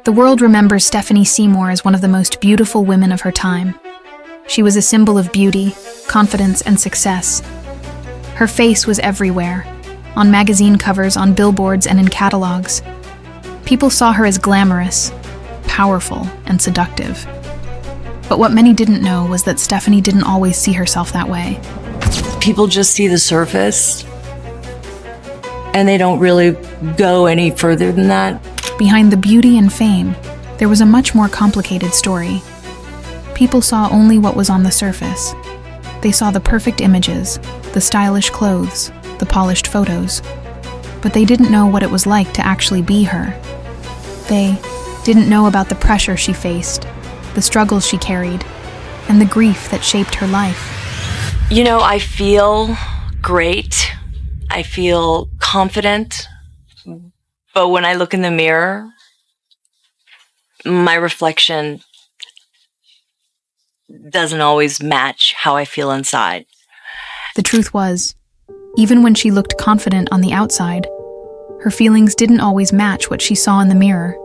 The world remembers Stephanie Seymour as one of the most beautiful women of her time. She was a symbol of beauty, confidence, and success. Her face was everywhere, on magazine covers, on billboards, and in catalogs. People saw her as glamorous, powerful, and seductive. But what many didn't know was that Stephanie didn't always see herself that way. People just see the surface, and they don't really go any further than that. Behind the beauty and fame, there was a much more complicated story. People saw only what was on the surface. They saw the perfect images, the stylish clothes, the polished photos. But they didn't know what it was like to actually be her. They didn't know about the pressure she faced, the struggles she carried, and the grief that shaped her life. You know, I feel great. I feel confident. But when I look in the mirror, my reflection doesn't always match how I feel inside. The truth was, even when she looked confident on the outside, her feelings didn't always match what she saw in the mirror.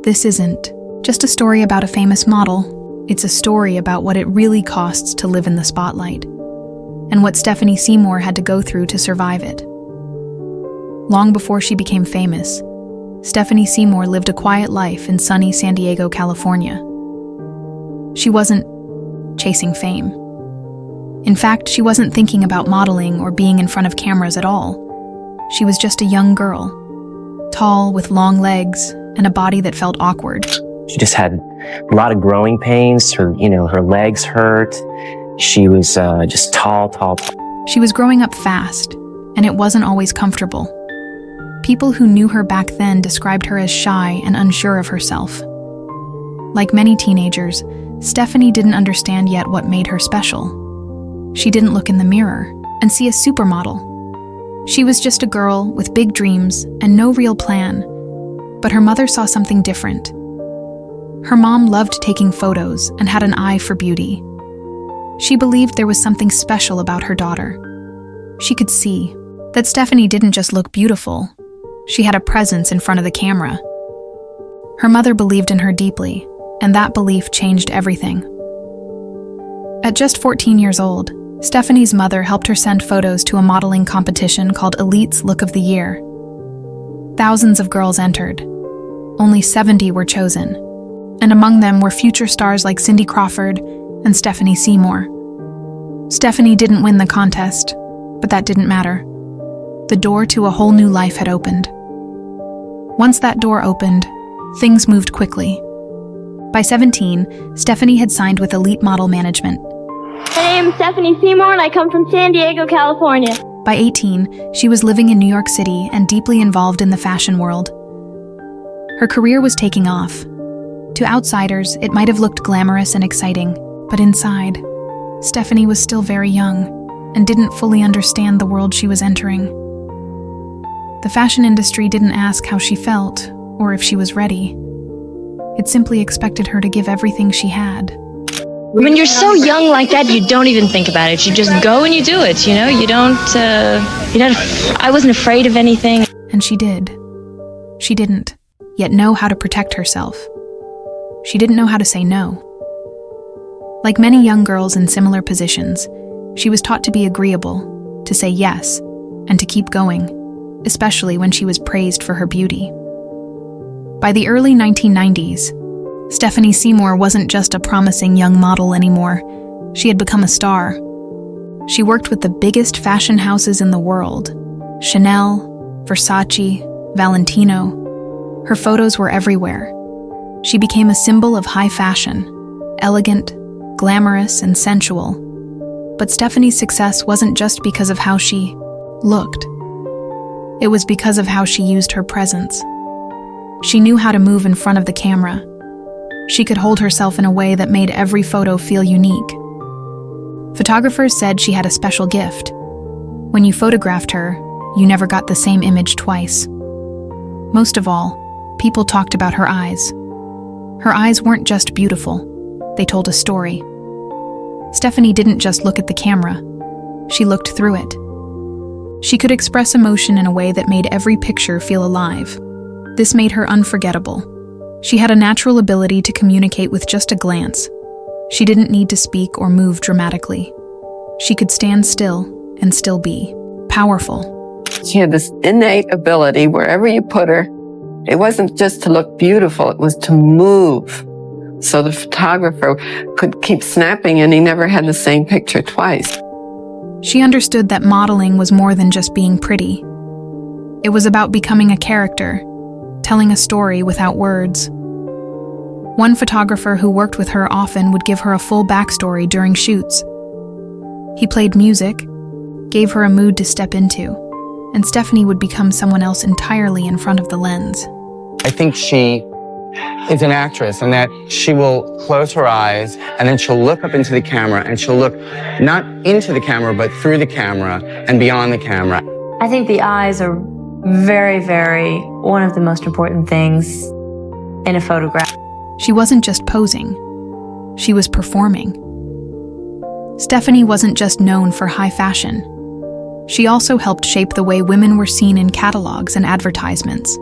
This isn't just a story about a famous model. It's a story about what it really costs to live in the spotlight, and what Stephanie Seymour had to go through to survive it. Long before she became famous, Stephanie Seymour lived a quiet life in sunny San Diego, California. She wasn't chasing fame. In fact, she wasn't thinking about modeling or being in front of cameras at all. She was just a young girl, tall with long legs and a body that felt awkward. She just had a lot of growing pains. Her legs hurt. She was just tall. She was growing up fast, and it wasn't always comfortable. People who knew her back then described her as shy and unsure of herself. Like many teenagers, Stephanie didn't understand yet what made her special. She didn't look in the mirror and see a supermodel. She was just a girl with big dreams and no real plan, but her mother saw something different. Her mom loved taking photos and had an eye for beauty. She believed there was something special about her daughter. She could see that Stephanie didn't just look beautiful. She had a presence in front of the camera. Her mother believed in her deeply, and that belief changed everything. At just 14 years old, Stephanie's mother helped her send photos to a modeling competition called Elite's Look of the Year. Thousands of girls entered. Only 70 were chosen, and among them were future stars like Cindy Crawford and Stephanie Seymour. Stephanie didn't win the contest, but that didn't matter. The door to a whole new life had opened. Once that door opened, things moved quickly. By 17, Stephanie had signed with Elite Model Management. My name is Stephanie Seymour, and I come from San Diego, California. By 18, she was living in New York City and deeply involved in the fashion world. Her career was taking off. To outsiders, it might have looked glamorous and exciting, but inside, Stephanie was still very young and didn't fully understand the world she was entering. The fashion industry didn't ask how she felt or if she was ready. It simply expected her to give everything she had. When you're so young like that, you don't even think about it. You just go and you do it, you know? I wasn't afraid of anything. And she did. She didn't yet know how to protect herself. She didn't know how to say no. Like many young girls in similar positions, she was taught to be agreeable, to say yes, and to keep going, especially when she was praised for her beauty. By the early 1990s, Stephanie Seymour wasn't just a promising young model anymore. She had become a star. She worked with the biggest fashion houses in the world: Chanel, Versace, Valentino. Her photos were everywhere. She became a symbol of high fashion, elegant, glamorous, and sensual. But Stephanie's success wasn't just because of how she looked. It was because of how she used her presence. She knew how to move in front of the camera. She could hold herself in a way that made every photo feel unique. Photographers said she had a special gift. When you photographed her, you never got the same image twice. Most of all, people talked about her eyes. Her eyes weren't just beautiful, they told a story. Stephanie didn't just look at the camera, she looked through it. She could express emotion in a way that made every picture feel alive. This made her unforgettable. She had a natural ability to communicate with just a glance. She didn't need to speak or move dramatically. She could stand still and still be powerful. She had this innate ability wherever you put her. It wasn't just to look beautiful, it was to move. So the photographer could keep snapping and he never had the same picture twice. She understood that modeling was more than just being pretty. It was about becoming a character, telling a story without words. One photographer who worked with her often would give her a full backstory during shoots. He played music, gave her a mood to step into, and Stephanie would become someone else entirely in front of the lens. I think she is an actress and that she will close her eyes and then she'll look up into the camera and she'll look not into the camera but through the camera and beyond the camera. I think the eyes are very, very one of the most important things in a photograph. She wasn't just posing. She was performing. Stephanie wasn't just known for high fashion. She also helped shape the way women were seen in catalogs and advertisements.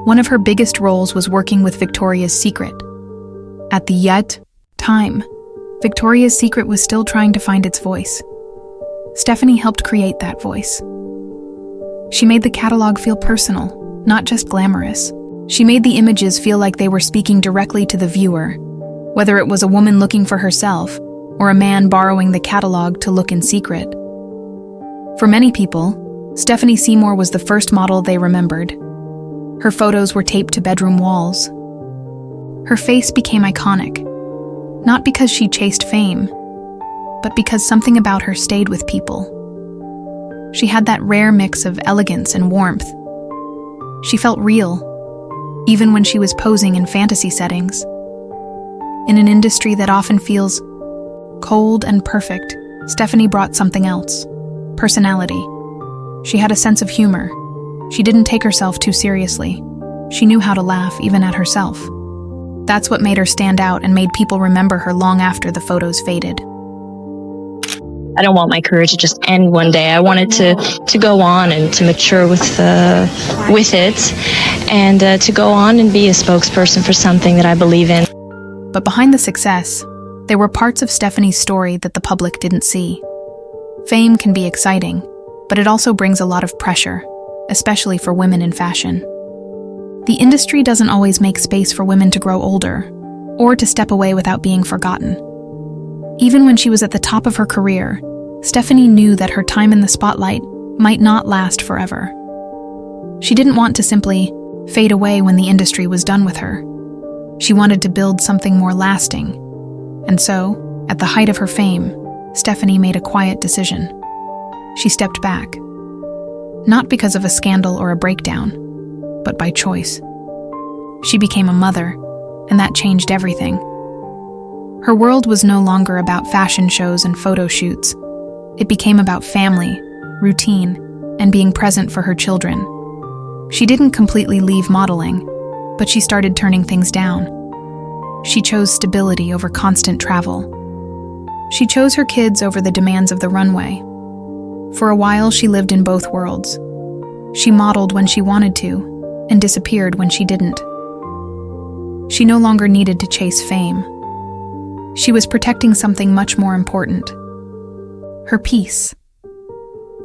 One of her biggest roles was working with Victoria's Secret. At the time, Victoria's Secret was still trying to find its voice. Stephanie helped create that voice. She made the catalog feel personal, not just glamorous. She made the images feel like they were speaking directly to the viewer, whether it was a woman looking for herself or a man borrowing the catalog to look in secret. For many people, Stephanie Seymour was the first model they remembered. Her photos were taped to bedroom walls. Her face became iconic, not because she chased fame, but because something about her stayed with people. She had that rare mix of elegance and warmth. She felt real, even when she was posing in fantasy settings. In an industry that often feels cold and perfect, Stephanie brought something else: personality. She had a sense of humor. She didn't take herself too seriously. She knew how to laugh even at herself. That's what made her stand out and made people remember her long after the photos faded. I don't want my career to just end one day. I want it to go on and to mature with it, and to go on and be a spokesperson for something that I believe in. But behind the success, there were parts of Stephanie's story that the public didn't see. Fame can be exciting, but it also brings a lot of pressure, especially for women in fashion. The industry doesn't always make space for women to grow older, or to step away without being forgotten. Even when she was at the top of her career, Stephanie knew that her time in the spotlight might not last forever. She didn't want to simply fade away when the industry was done with her. She wanted to build something more lasting. And so, at the height of her fame, Stephanie made a quiet decision. She stepped back. Not because of a scandal or a breakdown, but by choice. She became a mother, and that changed everything. Her world was no longer about fashion shows and photo shoots. It became about family, routine, and being present for her children. She didn't completely leave modeling, but she started turning things down. She chose stability over constant travel. She chose her kids over the demands of the runway. For a while, she lived in both worlds. She modeled when she wanted to, and disappeared when she didn't. She no longer needed to chase fame. She was protecting something much more important: her peace.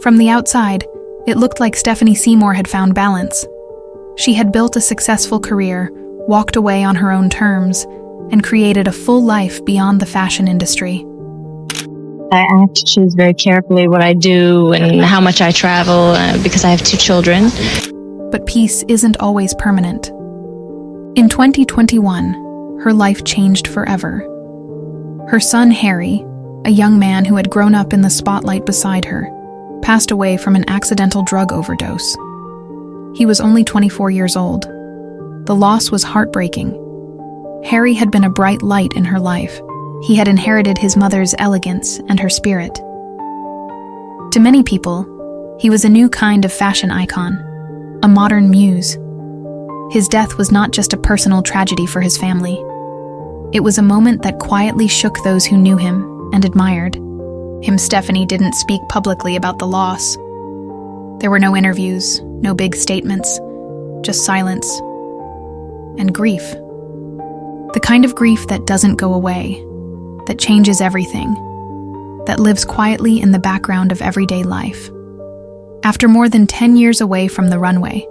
From the outside, it looked like Stephanie Seymour had found balance. She had built a successful career, walked away on her own terms, and created a full life beyond the fashion industry. I have to choose very carefully what I do and how much I travel because I have 2 children. But peace isn't always permanent. In 2021, her life changed forever. Her son, Harry, a young man who had grown up in the spotlight beside her, passed away from an accidental drug overdose. He was only 24 years old. The loss was heartbreaking. Harry had been a bright light in her life. He had inherited his mother's elegance and her spirit. To many people, he was a new kind of fashion icon, a modern muse. His death was not just a personal tragedy for his family. It was a moment that quietly shook those who knew him and admired him. Stephanie didn't speak publicly about the loss. There were no interviews, no big statements, just silence. and grief. The kind of grief that doesn't go away, that changes everything, that lives quietly in the background of everyday life. After more than 10 years away from the runway,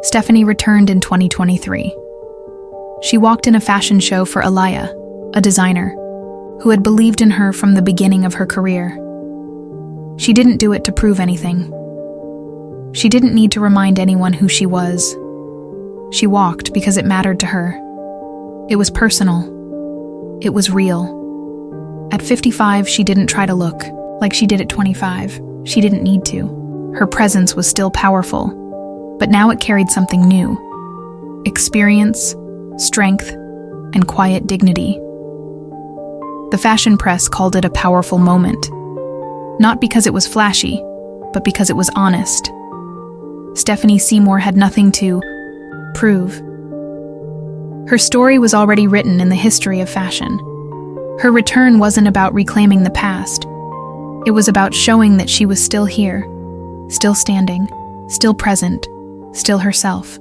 Stephanie returned in 2023. She walked in a fashion show for Alaya, a designer, who had believed in her from the beginning of her career. She didn't do it to prove anything. She didn't need to remind anyone who she was. She walked because it mattered to her. It was personal. It was real. At 55, she didn't try to look like she did at 25. She didn't need to. Her presence was still powerful, but now it carried something new: experience, strength, and quiet dignity. The fashion press called it a powerful moment, not because it was flashy, but because it was honest. Stephanie Seymour had nothing to prove. Her story was already written in the history of fashion. Her return wasn't about reclaiming the past. It was about showing that she was still here, still standing, still present, still herself.